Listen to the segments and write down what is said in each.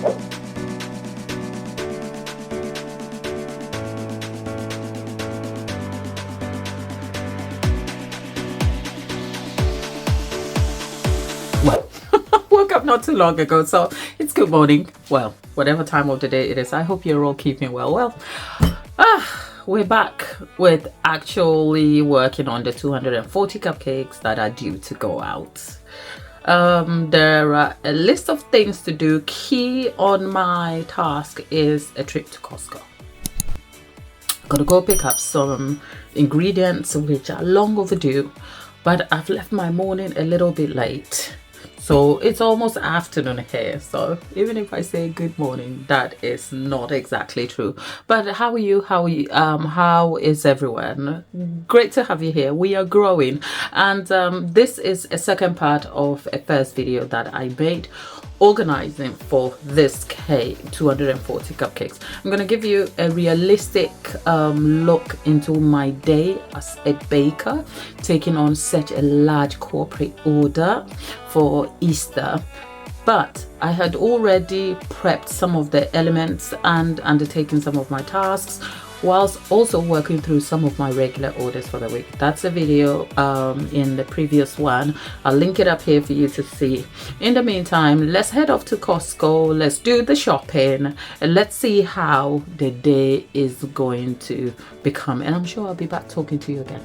Well, woke up not too long ago, so it's good morning. Well, whatever time of the day it is, I hope you're all keeping well. We're back with actually working on the 240 cupcakes that are due to go out. There are a list of things to do. Key on my task is a trip to Costco. Gotta go pick up some ingredients which are long overdue, but I've left my morning a little bit late. So it's almost afternoon here, so even if I say good morning, that is not exactly true. But how are you? How is everyone? Great to have you here. We are growing, and this is a second part of a first video that I made organizing for this 240 cupcakes. I'm gonna give you a realistic look into my day as a baker, taking on such a large corporate order for Easter. But I had already prepped some of the elements and undertaken some of my tasks, whilst also working through some of my regular orders for the week. That's a video in the previous one. I'll link it up here for you to see. In the meantime, let's head off to Costco, let's do the shopping, and let's see how the day is going to become. And I'm sure I'll be back talking to you again.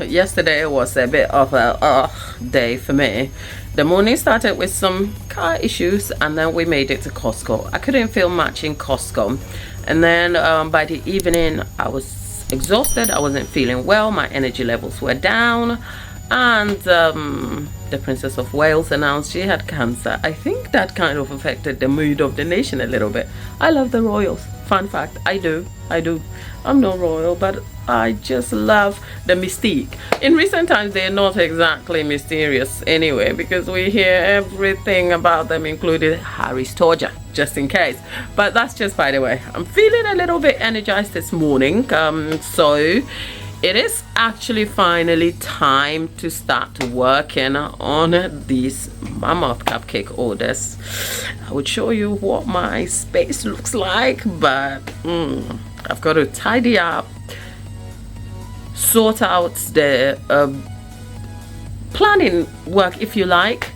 Yesterday was a bit of a day for me. The morning started with some car issues, and then we made it to Costco. I couldn't feel much in Costco, and then by the evening I was exhausted. I wasn't feeling well. My energy levels were down, and the Princess of Wales announced she had cancer. I think that kind of affected the mood of the nation a little bit. I love the royals. Fun fact, I do. I'm no royal, but I just love the mystique. In recent times, they're not exactly mysterious anyway, because we hear everything about them, including Harry's torture, just in case. But that's just by the way. I'm feeling a little bit energized this morning, so it is actually finally time to start working on these mammoth cupcake orders. I would show you what my space looks like, but I've got to tidy up, sort out the planning work, if you like.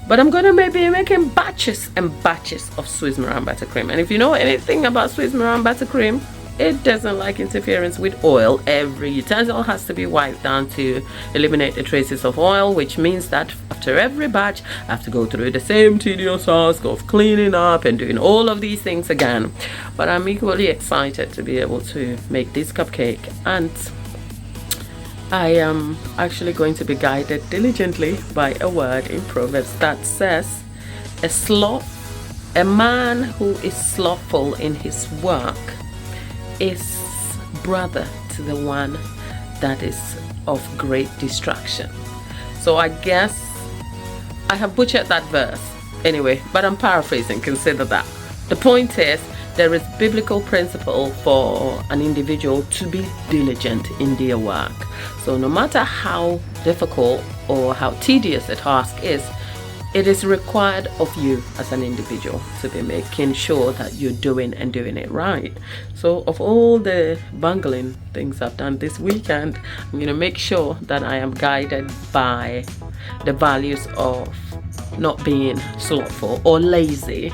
But I'm gonna maybe making batches and batches of Swiss meringue buttercream. And if you know anything about Swiss meringue buttercream, it doesn't like interference with oil. Every utensil has to be wiped down to eliminate the traces of oil, which means that after every batch I have to go through the same tedious task of cleaning up and doing all of these things again. But I'm equally excited to be able to make this cupcake, and I am actually going to be guided diligently by a word in Proverbs that says, a man who is slothful in his work is brother to the one that is of great distraction. So I guess I have butchered that verse anyway, but I'm paraphrasing, consider that. The point is, there is biblical principle for an individual to be diligent in their work. So no matter how difficult or how tedious a task is, it is required of you as an individual to be making sure that you're doing it right. So of all the bungling things I've done this weekend, I'm going to make sure that I am guided by the values of not being slothful or lazy,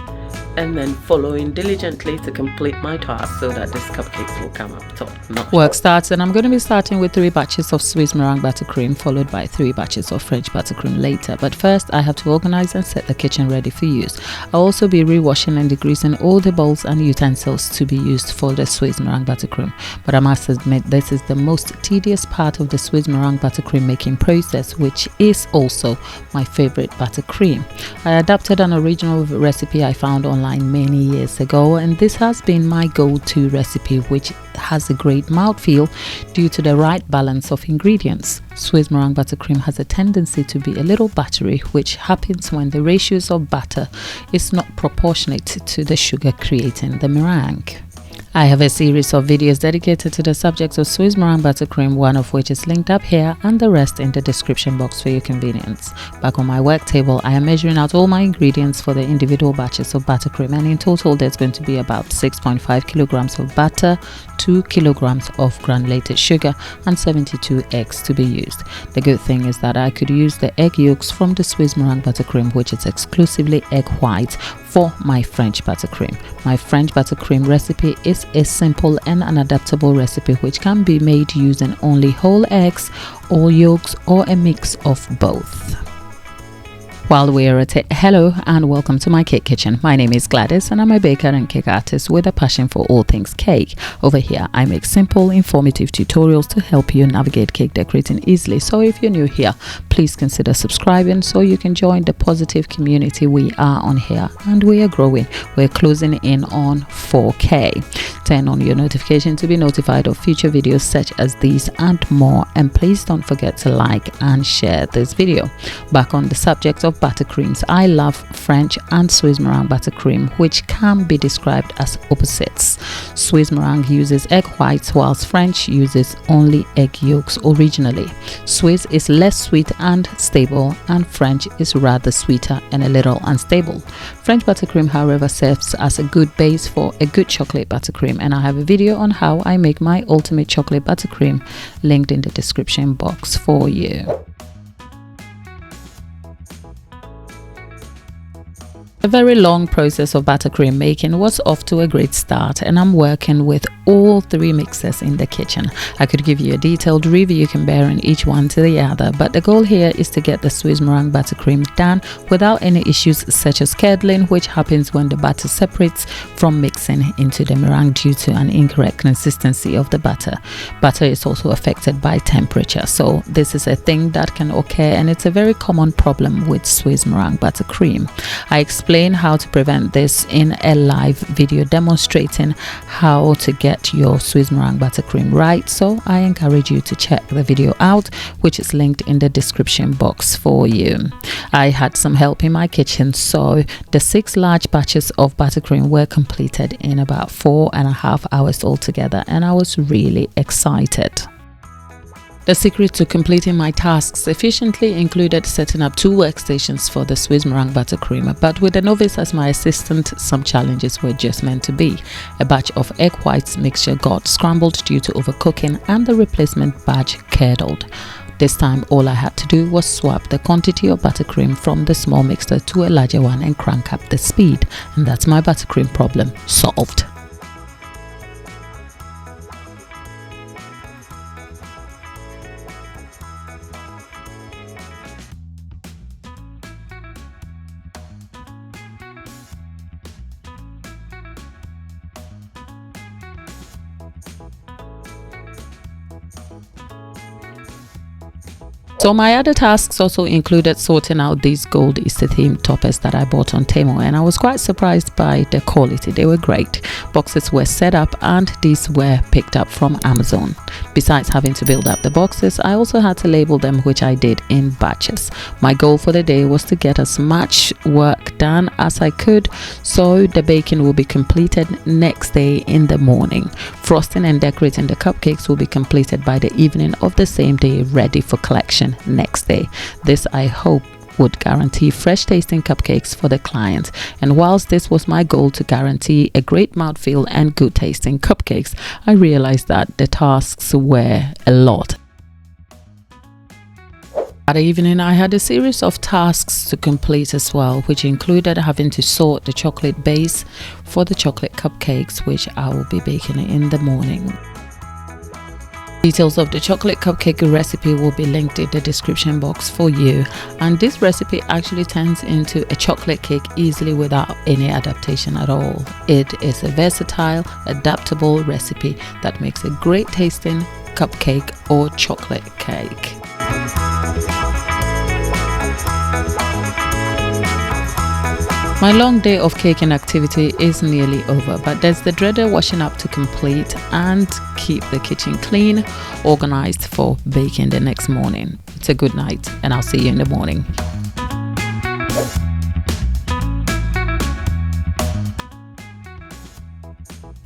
and then following diligently to complete my task so that this cupcakes will come up top notch. Work starts, and I'm going to be starting with 3 batches of Swiss meringue buttercream, followed by 3 batches of French buttercream later. But first I have to organize and set the kitchen ready for use. I'll also be rewashing and degreasing all the bowls and utensils to be used for the Swiss meringue buttercream. But I must admit, this is the most tedious part of the Swiss meringue buttercream making process, which is also my favorite buttercream. I adapted an original recipe I found online many years ago, and this has been my go-to recipe, which has a great mouthfeel due to the right balance of ingredients. Swiss meringue buttercream has a tendency to be a little buttery, which happens when the ratios of butter is not proportionate to the sugar creating the meringue. I have a series of videos dedicated to the subject of Swiss meringue buttercream, one of which is linked up here and the rest in the description box for your convenience. Back on my work table, I am measuring out all my ingredients for the individual batches of buttercream, and in total there's going to be about 6.5 kilograms of butter, 2 kilograms of granulated sugar, and 72 eggs to be used. The good thing is that I could use the egg yolks from the Swiss meringue buttercream, which is exclusively egg white, for my French buttercream. My French buttercream recipe is a simple and an adaptable recipe which can be made using only whole eggs, all yolks, or a mix of both. While we're at it, hello and welcome to my cake kitchen. My name is Gladys and I'm a baker and cake artist with a passion for all things cake. Over here I make simple, informative tutorials to help you navigate cake decorating easily. So if you're new here, please consider subscribing so you can join the positive community we are on here, and we are growing. We're closing in on 4K. Turn on your notification to be notified of future videos such as these and more, and please don't forget to like and share this video. Back on the subject of buttercreams, I love French and Swiss meringue buttercream, which can be described as opposites. Swiss meringue uses egg whites, whilst French uses only egg yolks originally. Swiss is less sweet and stable, and French is rather sweeter and a little unstable. French buttercream, however, serves as a good base for a good chocolate buttercream, and I have a video on how I make my ultimate chocolate buttercream linked in the description box for you. A very long process of buttercream making was off to a great start, and I'm working with all 3 mixers in the kitchen. I could give you a detailed review comparing each one to the other, but the goal here is to get the Swiss meringue buttercream done without any issues such as curdling, which happens when the butter separates from mixing into the meringue due to an incorrect consistency of the butter. Butter is also affected by temperature, so this is a thing that can occur, and it's a very common problem with Swiss meringue buttercream. I explain how to prevent this in a live video demonstrating how to get your Swiss meringue buttercream right, so I encourage you to check the video out, which is linked in the description box for you. I had some help in my kitchen, so the 6 large batches of buttercream were completed in about 4.5 hours altogether, and I was really excited. The secret to completing my tasks efficiently included setting up 2 workstations for the Swiss meringue buttercream, but with a novice as my assistant, some challenges were just meant to be. A batch of egg whites mixture got scrambled due to overcooking, and the replacement batch curdled. This time all I had to do was swap the quantity of buttercream from the small mixer to a larger one and crank up the speed, and that's my buttercream problem solved. So my other tasks also included sorting out these gold Easter themed toppers that I bought on Temu, and I was quite surprised by the quality. They were great. Boxes were set up and these were picked up from Amazon. Besides having to build up the boxes, I also had to label them, which I did in batches. My goal for the day was to get as much work done as I could, so the baking will be completed next day in the morning. Frosting and decorating the cupcakes will be completed by the evening of the same day, ready for collection next day. This, I hope, would guarantee fresh tasting cupcakes for the client. And whilst this was my goal to guarantee a great mouthfeel and good tasting cupcakes, I realized that the tasks were a lot. That evening, I had a series of tasks to complete as well, which included having to sort the chocolate base for the chocolate cupcakes, which I will be baking in the morning. Details of the chocolate cupcake recipe will be linked in the description box for you, and this recipe actually turns into a chocolate cake easily without any adaptation at all. It is a versatile, adaptable recipe that makes a great tasting cupcake or chocolate cake. My long day of caking activity is nearly over, but there's the dreaded washing up to complete and keep the kitchen clean, organized for baking the next morning. It's a good night, and I'll see you in the morning.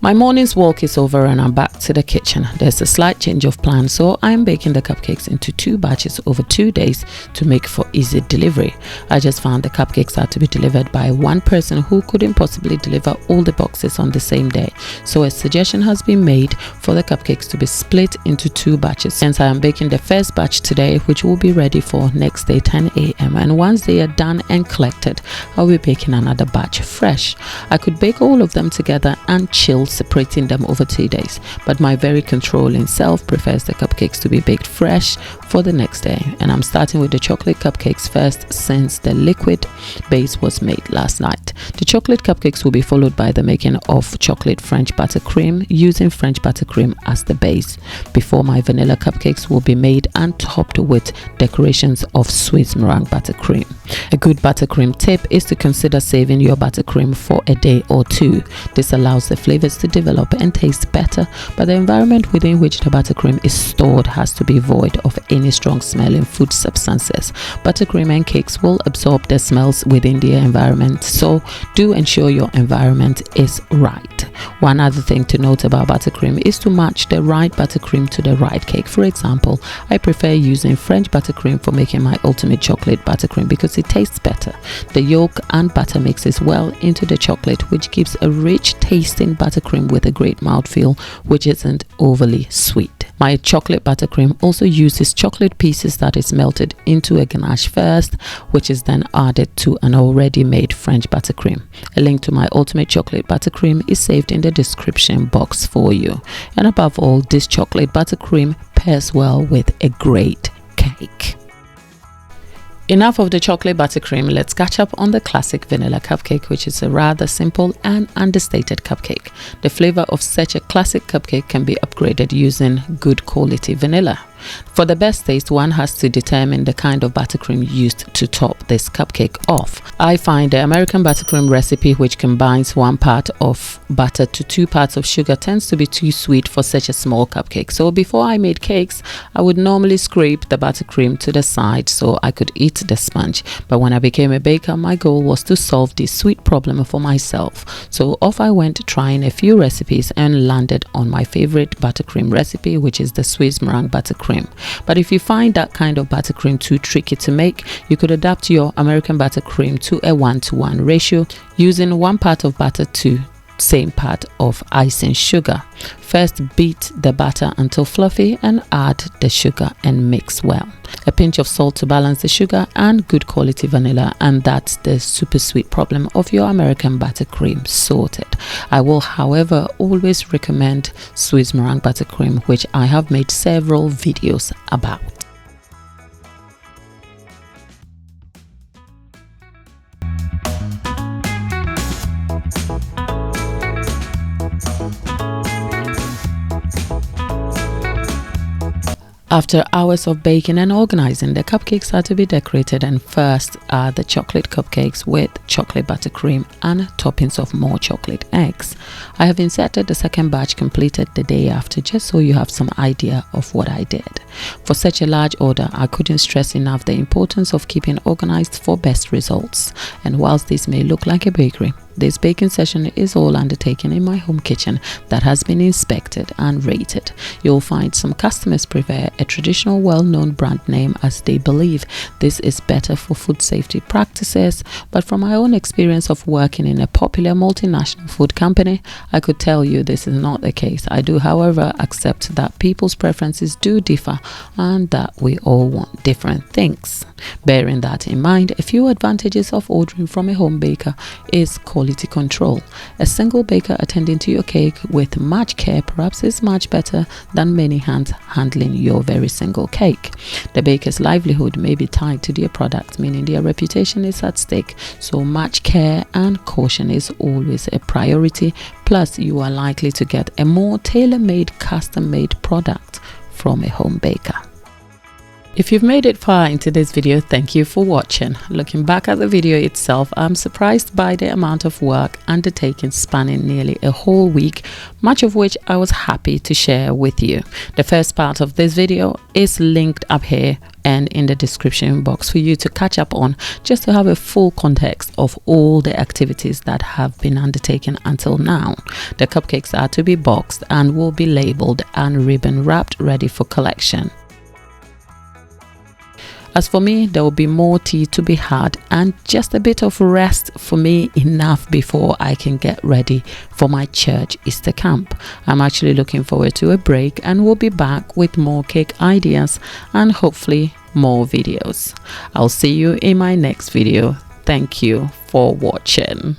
My morning's walk is over and I'm back to the kitchen. There's a slight change of plan, so I'm baking the cupcakes into 2 batches over 2 days to make for easy delivery. I just found the cupcakes had to be delivered by one person who couldn't possibly deliver all the boxes on the same day. So a suggestion has been made for the cupcakes to be split into 2 batches. Hence I am baking the first batch today, which will be ready for next day 10 a.m. and once they are done and collected, I'll be baking another batch fresh. I could bake all of them together and chill, separating them over 2 days, but my very controlling self prefers the cupcakes to be baked fresh for the next day, and I'm starting with the chocolate cupcakes first since the liquid base was made last night. The chocolate cupcakes will be followed by the making of chocolate French buttercream, using French buttercream as the base, before my vanilla cupcakes will be made and topped with decorations of Swiss meringue buttercream. A good buttercream tip is to consider saving your buttercream for a day or 2. This allows the flavors to develop and taste better, but the environment within which the buttercream is stored has to be void of any strong smelling food substances. Buttercream and cakes will absorb the smells within their environment, so do ensure your environment is right. One other thing to note about buttercream is to match the right buttercream to the right cake. For example, I prefer using French buttercream for making my ultimate chocolate buttercream because it tastes better. The yolk and butter mixes well into the chocolate, which gives a rich tasting buttercream with a great mouthfeel, which isn't overly sweet. My chocolate buttercream also uses chocolate pieces that is melted into a ganache first, which is then added to an already made French buttercream. A link to my ultimate chocolate buttercream is saved in the description box for you. And above all, this chocolate buttercream pairs well with a great cake. Enough of the chocolate buttercream, let's catch up on the classic vanilla cupcake, which is a rather simple and understated cupcake. The flavor of such a classic cupcake can be upgraded using good quality vanilla. For the best taste, one has to determine the kind of buttercream used to top this cupcake off. I find the American buttercream recipe, which combines 1 part of butter to 2 parts of sugar, tends to be too sweet for such a small cupcake. So before I made cakes, I would normally scrape the buttercream to the side so I could eat the sponge. But when I became a baker, my goal was to solve this sweet problem for myself. So off I went trying a few recipes and landed on my favorite buttercream recipe, which is the Swiss meringue buttercream. But if you find that kind of buttercream too tricky to make, you could adapt your American buttercream to a 1-to-1 ratio, using 1 part of butter to same part of icing sugar. First, beat the butter until fluffy and add the sugar and mix well. A pinch of salt to balance the sugar and good quality vanilla, and that's the super sweet problem of your American buttercream sorted. I will, however, always recommend Swiss meringue buttercream, which I have made several videos about. After hours of baking and organizing, the cupcakes are to be decorated, and first are the chocolate cupcakes with chocolate buttercream and toppings of more chocolate eggs. I have inserted the second batch completed the day after, just so you have some idea of what I did. For such a large order, I couldn't stress enough the importance of keeping organized for best results. And whilst this may look like a bakery, This baking session is all undertaken in my home kitchen that has been inspected and rated. You'll find some customers prefer a traditional well-known brand name as they believe this is better for food safety practices, but from my own experience of working in a popular multinational food company, I could tell you this is not the case. I do, however, accept that people's preferences do differ and that we all want different things. Bearing that in mind, a few advantages of ordering from a home baker is quality control. A single baker attending to your cake with much care perhaps is much better than many hands handling your very single cake. The baker's livelihood may be tied to their product, meaning their reputation is at stake, so much care and caution is always a priority. Plus, you are likely to get a more tailor-made, custom-made product from a home baker. If you've made it far into this video, thank you for watching. Looking back at the video itself, I'm surprised by the amount of work undertaken spanning nearly a whole week, much of which I was happy to share with you. The first part of this video is linked up here and in the description box for you to catch up on, just to have a full context of all the activities that have been undertaken until now. The cupcakes are to be boxed and will be labeled and ribbon wrapped ready for collection. As for me, there will be more tea to be had and just a bit of rest for me, enough before I can get ready for my church Easter camp. I'm actually looking forward to a break and we'll be back with more cake ideas and hopefully more videos. I'll see you in my next video. Thank you for watching.